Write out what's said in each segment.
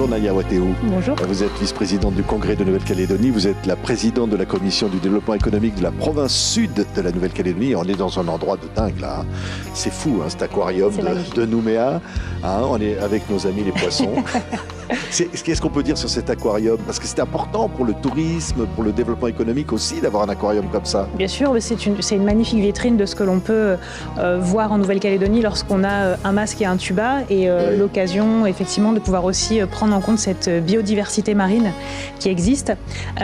Bonjour Naya Wateou. Bonjour. Vous êtes vice-présidente du Congrès de Nouvelle-Calédonie. Vous êtes la présidente de la commission du développement économique de la province sud de la Nouvelle-Calédonie. On est dans un endroit de dingue là. C'est fou, hein, cet aquarium de Nouméa. Hein, on est avec nos amis les poissons. Qu'est-ce qu'on peut dire sur cet aquarium? Parce que c'est important pour le tourisme, pour le développement économique aussi d'avoir un aquarium comme ça. Bien sûr, c'est une magnifique vitrine de ce que l'on peut voir en Nouvelle-Calédonie lorsqu'on a un masque et un tuba et l'occasion effectivement de pouvoir aussi prendre en compte cette biodiversité marine qui existe.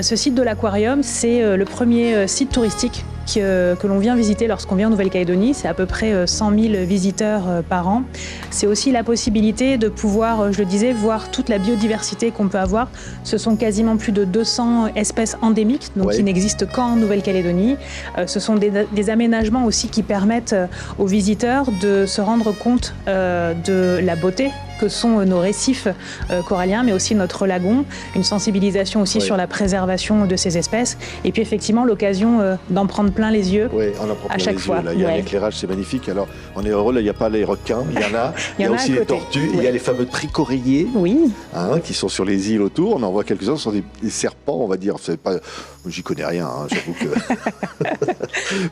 Ce site de l'aquarium, c'est le premier site touristique que l'on vient visiter lorsqu'on vient en Nouvelle-Calédonie. C'est à peu près 100 000 visiteurs par an. C'est aussi la possibilité de pouvoir, je le disais, voir toute la biodiversité qu'on peut avoir. Ce sont quasiment plus de 200 espèces endémiques, donc qui n'existent qu'en Nouvelle-Calédonie. Ce sont des aménagements aussi qui permettent aux visiteurs de se rendre compte de la beauté que sont nos récifs coralliens, mais aussi notre lagon, une sensibilisation aussi sur la préservation de ces espèces, et puis effectivement l'occasion d'en prendre plein les yeux à chaque fois. Là. Il y a un éclairage, c'est magnifique. Alors on est heureux, là il n'y a pas les requins, il y en a, il y a aussi les tortues, il y a les fameux tricoréiers qui sont sur les îles autour, on en voit quelques-uns, ce sont des serpents, on va dire, c'est pas... J'y connais rien, hein, j'avoue que...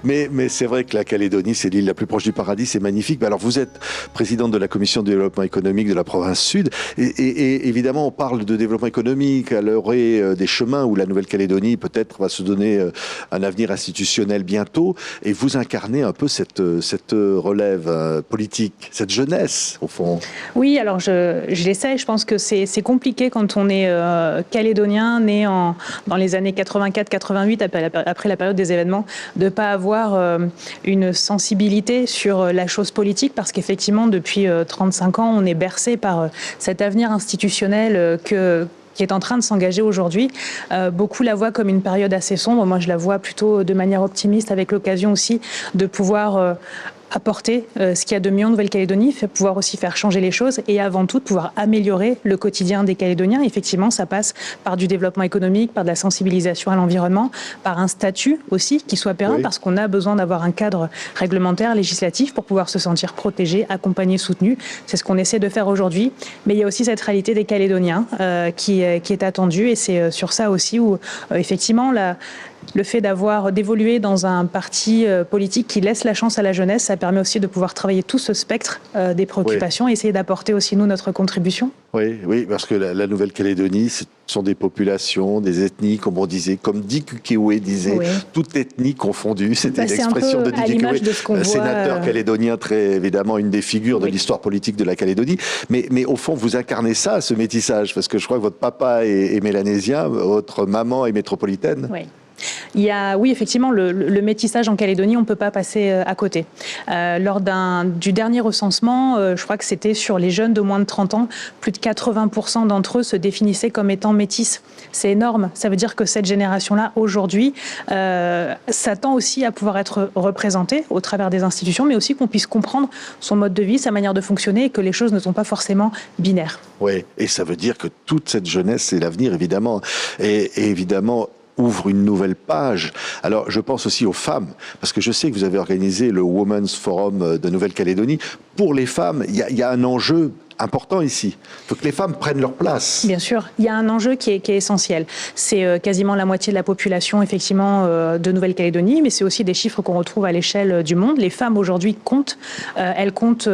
mais c'est vrai que la Calédonie, c'est l'île la plus proche du paradis, c'est magnifique. Alors vous êtes présidente de la commission de développement économique de la province sud, et évidemment on parle de développement économique à l'orée des chemins où la Nouvelle-Calédonie peut-être va se donner un avenir institutionnel bientôt, et vous incarnez un peu cette relève politique, cette jeunesse au fond. Oui, alors je l'essaie, je pense que c'est compliqué quand on est calédonien, né dans les années 84-88, après la période des événements, de ne pas avoir une sensibilité sur la chose politique, parce qu'effectivement depuis 35 ans on est bercé par cet avenir institutionnel qui est en train de s'engager aujourd'hui. Beaucoup la voient comme une période assez sombre. Moi, je la vois plutôt de manière optimiste, avec l'occasion aussi de pouvoir apporter ce qu'il y a de mieux en Nouvelle-Calédonie, pouvoir aussi faire changer les choses et avant tout de pouvoir améliorer le quotidien des Calédoniens. Effectivement, ça passe par du développement économique, par de la sensibilisation à l'environnement, par un statut aussi qui soit pérenne, parce qu'on a besoin d'avoir un cadre réglementaire, législatif pour pouvoir se sentir protégé, accompagné, soutenu. C'est ce qu'on essaie de faire aujourd'hui. Mais il y a aussi cette réalité des Calédoniens qui est attendue, et c'est sur ça aussi où effectivement le fait d'évoluer dans un parti politique qui laisse la chance à la jeunesse, ça permet aussi de pouvoir travailler tout ce spectre des préoccupations et essayer d'apporter aussi, nous, notre contribution. Oui, parce que la Nouvelle-Calédonie, ce sont des populations, des ethnies, comme on disait, comme Dick Ukewé disait, toute ethnie confondue. C'était l'expression de Dick Ukewé, sénateur calédonien, très évidemment une des figures de l'histoire politique de la Calédonie. Mais au fond, vous incarnez ça, ce métissage, parce que je crois que votre papa est mélanésien, votre maman est métropolitaine. Il y a, oui, effectivement, le métissage en Calédonie, on ne peut pas passer à côté. Lors du dernier recensement, je crois que c'était sur les jeunes de moins de 30 ans, plus de 80% d'entre eux se définissaient comme étant métis. C'est énorme. Ça veut dire que cette génération-là, aujourd'hui, s'attend aussi à pouvoir être représentée au travers des institutions, mais aussi qu'on puisse comprendre son mode de vie, sa manière de fonctionner, et que les choses ne sont pas forcément binaires. Oui, et ça veut dire que toute cette jeunesse, c'est l'avenir, évidemment. Et évidemment, ouvre une nouvelle page. Alors, je pense aussi aux femmes, parce que je sais que vous avez organisé le Women's Forum de Nouvelle-Calédonie. Pour les femmes, il y a un enjeu important ici. Il faut que les femmes prennent leur place. Bien sûr, il y a un enjeu qui est essentiel. C'est quasiment la moitié de la population, effectivement, de Nouvelle-Calédonie, mais c'est aussi des chiffres qu'on retrouve à l'échelle du monde. Les femmes, aujourd'hui, comptent. Elles comptent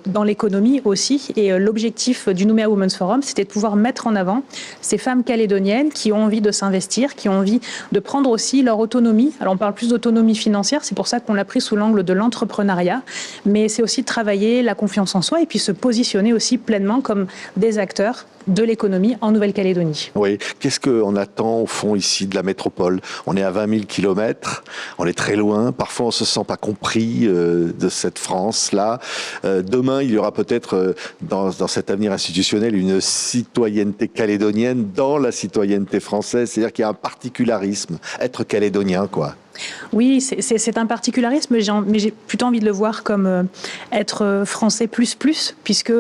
dans l'économie aussi. Et l'objectif du Nouméa Women's Forum, c'était de pouvoir mettre en avant ces femmes calédoniennes qui ont envie de s'investir, qui ont envie de prendre aussi leur autonomie. Alors, on parle plus d'autonomie financière, c'est pour ça qu'on l'a pris sous l'angle de l'entrepreneuriat, mais c'est aussi de travailler la confiance en soi et puis se positionner aussi pleinement comme des acteurs de l'économie en Nouvelle-Calédonie. Oui, qu'est-ce qu'on attend au fond ici de la métropole? On est à 20 000 kilomètres, on est très loin, parfois on ne se sent pas compris de cette France-là. Demain, il y aura peut-être dans cet avenir institutionnel une citoyenneté calédonienne dans la citoyenneté française, c'est-à-dire qu'il y a un particularisme, être calédonien, quoi. Oui, c'est un particularisme, mais j'ai plutôt envie de le voir comme être français plus, puisque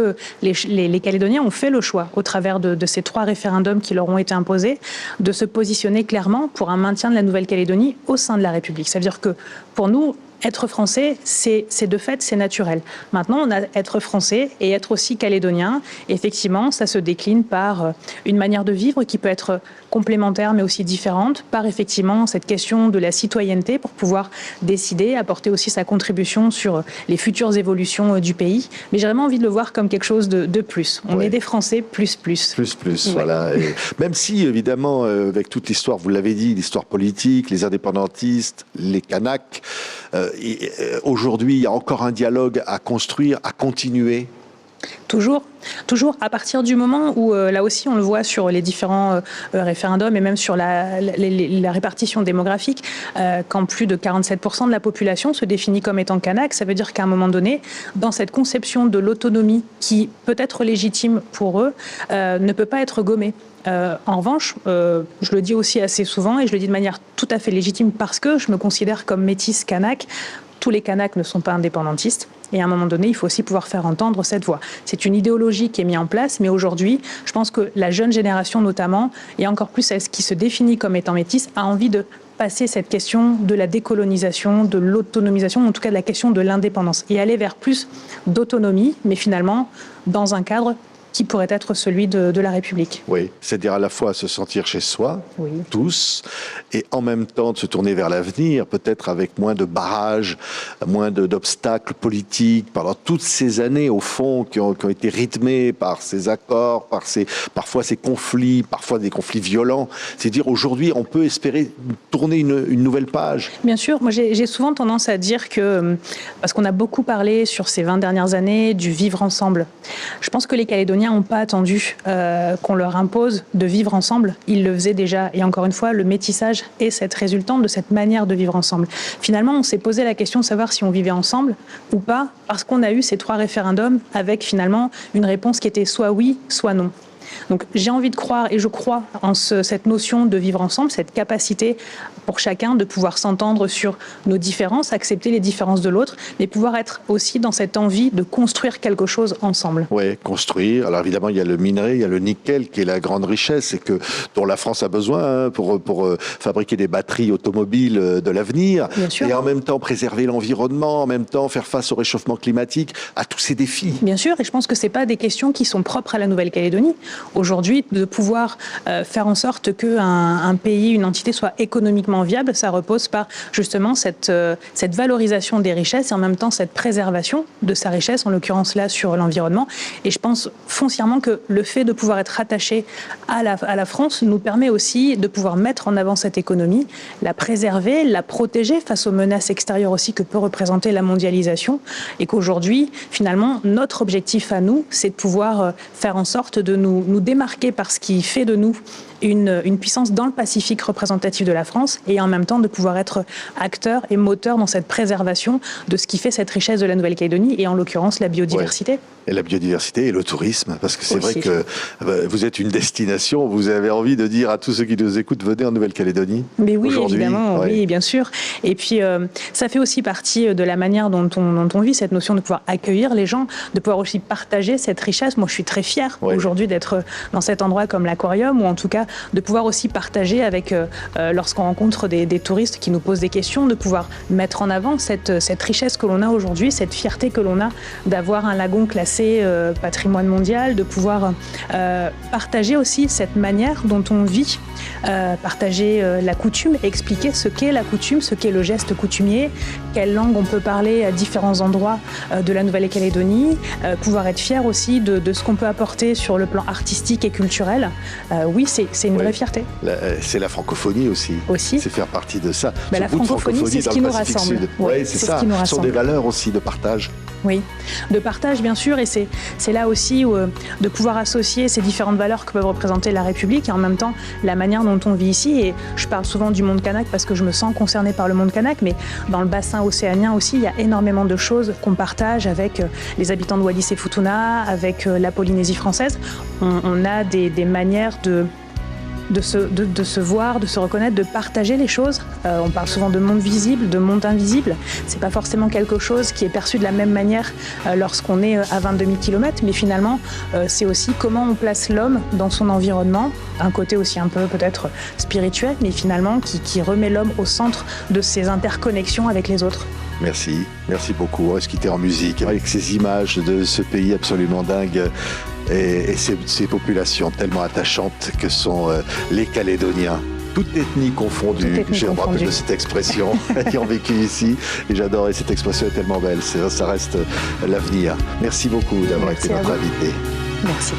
les Calédoniens ont fait le choix, au travers de ces 3 référendums qui leur ont été imposés, de se positionner clairement pour un maintien de la Nouvelle-Calédonie au sein de la République. Ça veut dire que, pour nous, être français, c'est de fait, c'est naturel. Maintenant, on a être français et être aussi calédonien. Effectivement, ça se décline par une manière de vivre qui peut être complémentaire mais aussi différente, par effectivement cette question de la citoyenneté pour pouvoir décider, apporter aussi sa contribution sur les futures évolutions du pays. Mais j'ai vraiment envie de le voir comme quelque chose de plus. On est des Français plus. Plus, voilà. Et même si, évidemment, avec toute l'histoire, vous l'avez dit, l'histoire politique, les indépendantistes, les Kanaks, aujourd'hui, il y a encore un dialogue à construire, à continuer. Toujours à partir du moment où, là aussi on le voit sur les différents référendums et même sur la répartition démographique, quand plus de 47% de la population se définit comme étant kanak, ça veut dire qu'à un moment donné, dans cette conception de l'autonomie qui peut être légitime pour eux, ne peut pas être gommée. En revanche, je le dis aussi assez souvent et je le dis de manière tout à fait légitime parce que je me considère comme métisse kanak. Tous les Kanaks ne sont pas indépendantistes et à un moment donné, il faut aussi pouvoir faire entendre cette voix. C'est une idéologie qui est mise en place, mais aujourd'hui, je pense que la jeune génération notamment, et encore plus celle qui se définit comme étant métisse, a envie de passer cette question de la décolonisation, de l'autonomisation, en tout cas de la question de l'indépendance, et aller vers plus d'autonomie, mais finalement dans un cadre qui pourrait être celui de la République. Oui, c'est-à-dire à la fois se sentir chez soi, tous, et en même temps de se tourner vers l'avenir, peut-être avec moins de barrages, moins d'obstacles politiques, pendant toutes ces années, au fond, qui ont été rythmées par ces accords, parfois ces conflits, parfois des conflits violents. C'est-à-dire aujourd'hui, on peut espérer tourner une nouvelle page. Bien sûr, moi j'ai souvent tendance à dire que, parce qu'on a beaucoup parlé sur ces 20 dernières années du vivre ensemble, je pense que les Calédoniens n'ont pas attendu qu'on leur impose de vivre ensemble. Ils le faisaient déjà. Et encore une fois, le métissage est cette résultante de cette manière de vivre ensemble. Finalement, on s'est posé la question de savoir si on vivait ensemble ou pas, parce qu'on a eu ces 3 référendums avec finalement une réponse qui était soit oui, soit non. Donc j'ai envie de croire, et je crois en cette notion de vivre ensemble, cette capacité pour chacun de pouvoir s'entendre sur nos différences, accepter les différences de l'autre, mais pouvoir être aussi dans cette envie de construire quelque chose ensemble. Oui, construire. Alors évidemment, il y a le minerai, il y a le nickel qui est la grande richesse et dont la France a besoin pour fabriquer des batteries automobiles de l'avenir. Et en même temps préserver l'environnement, en même temps faire face au réchauffement climatique, à tous ces défis. Bien sûr, et je pense que ce n'est pas des questions qui sont propres à la Nouvelle-Calédonie. Aujourd'hui, de pouvoir faire en sorte qu'un pays, une entité soit économiquement viable, ça repose par justement cette valorisation des richesses et en même temps cette préservation de sa richesse, en l'occurrence là sur l'environnement. Et je pense foncièrement que le fait de pouvoir être attaché à la France nous permet aussi de pouvoir mettre en avant cette économie, la préserver, la protéger face aux menaces extérieures aussi que peut représenter la mondialisation. Et qu'aujourd'hui, finalement, notre objectif à nous, c'est de pouvoir faire en sorte de nous démarquer par ce qui fait de nous une puissance dans le Pacifique représentative de la France et en même temps de pouvoir être acteur et moteur dans cette préservation de ce qui fait cette richesse de la Nouvelle-Calédonie et en l'occurrence la biodiversité. Ouais. Et la biodiversité et le tourisme, parce que c'est vrai que vous êtes une destination, vous avez envie de dire à tous ceux qui nous écoutent, venez en Nouvelle-Calédonie. Mais oui, évidemment, oui, bien sûr. Et puis, ça fait aussi partie de la manière dont on vit cette notion de pouvoir accueillir les gens, de pouvoir aussi partager cette richesse. Moi, je suis très fière aujourd'hui d'être dans cet endroit comme l'Aquarium, ou en tout cas de pouvoir aussi partager avec, lorsqu'on rencontre des touristes qui nous posent des questions, de pouvoir mettre en avant cette richesse que l'on a aujourd'hui, cette fierté que l'on a d'avoir un lagon classé patrimoine mondial, de pouvoir partager aussi cette manière dont on vit, partager la coutume, expliquer ce qu'est la coutume, ce qu'est le geste coutumier, quelle langue on peut parler à différents endroits de la Nouvelle-Calédonie, pouvoir être fier aussi de ce qu'on peut apporter sur le plan artistique et culturel. Oui, c'est une vraie fierté. C'est la francophonie aussi. C'est faire partie de ça. La francophonie, c'est ce qui nous rassemble. Oui, c'est ça. Ce sont des valeurs aussi de partage. Oui, de partage bien sûr, et c'est là aussi où, de pouvoir associer ces différentes valeurs que peuvent représenter la République et en même temps la manière dont on vit ici. Et je parle souvent du monde kanak parce que je me sens concernée par le monde kanak, mais dans le bassin océanien aussi, il y a énormément de choses qu'on partage avec les habitants de Wallis et Futuna, avec la Polynésie française. On a des manières de se voir, de se reconnaître, de partager les choses. On parle souvent de monde visible, de monde invisible. C'est pas forcément quelque chose qui est perçu de la même manière lorsqu'on est à 22 000 km, mais finalement, c'est aussi comment on place l'homme dans son environnement, un côté aussi un peu peut-être spirituel, mais finalement qui remet l'homme au centre de ses interconnexions avec les autres. Merci beaucoup. On va se quitter en musique avec ces images de ce pays absolument dingue et ces populations tellement attachantes que sont les Calédoniens. Toute ethnie confondue, je me rappelle de cette expression, qui ont vécu ici, et j'adore, et cette expression est tellement belle, ça reste l'avenir. Merci beaucoup d'avoir été notre invité. Merci.